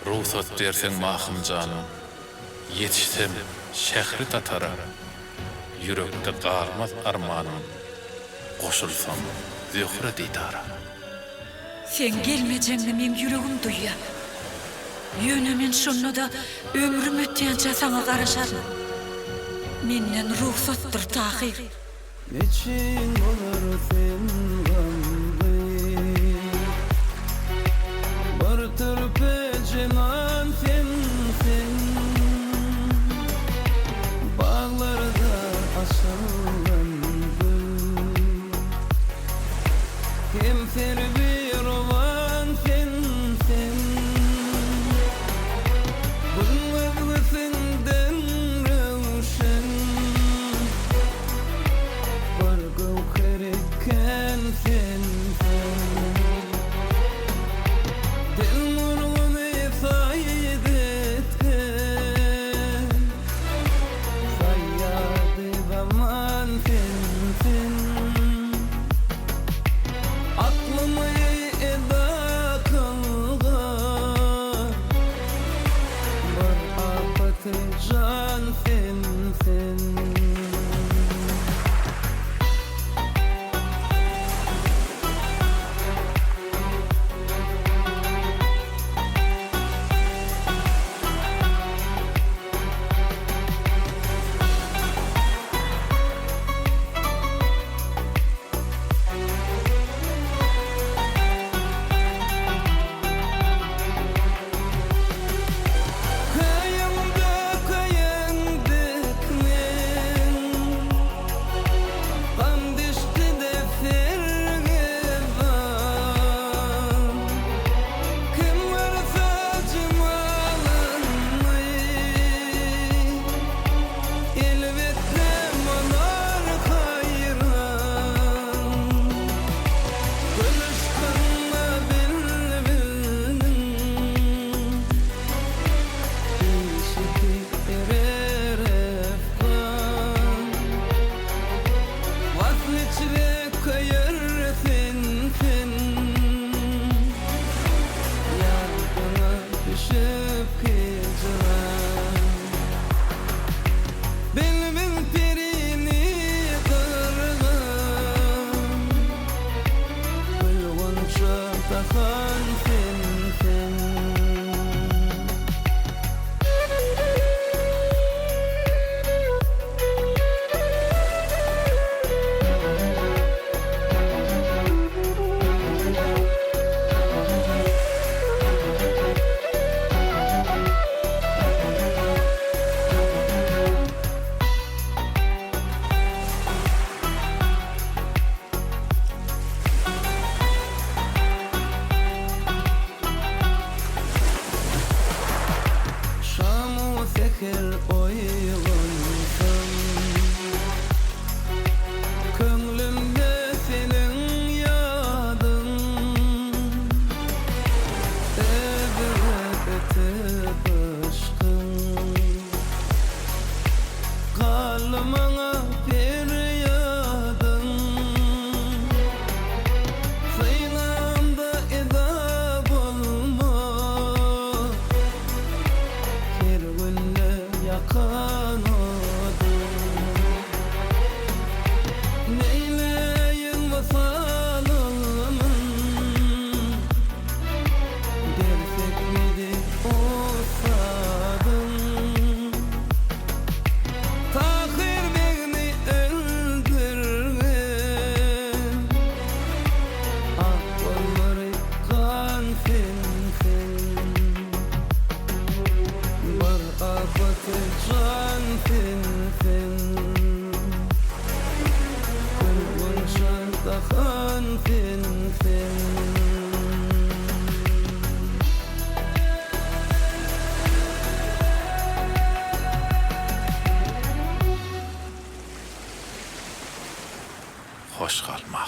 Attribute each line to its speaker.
Speaker 1: Ruhsat dersen mahım canım, yetişsem şehri tatara, yürekte kalmaz armanım, koşulsam zühre didara.
Speaker 2: Sen gelmeyeceğini men yüreğim duyya. Yönemen şunu da ömrüm ötýänçe sana garaşarım. Menden ruhsattır tahir.
Speaker 3: Neçin olur sen gamdy, bir türpe cenan sen, bağlarda asıllandı. Kemser bir ovan sen, bunlar senden rövşen. Can sen. Fikir oylansam, könglimde senin yadın, ebretip aşkın, kalmana feryadın, sıynamda edap olma, yakan oldum. Neyleyin vasalımın, gerçek miydi o sadım? Tahir beni öldürgen, ah kolları kan sen. Bir afatı can sen. Kırgın dahan sen.
Speaker 1: Hoş kalma.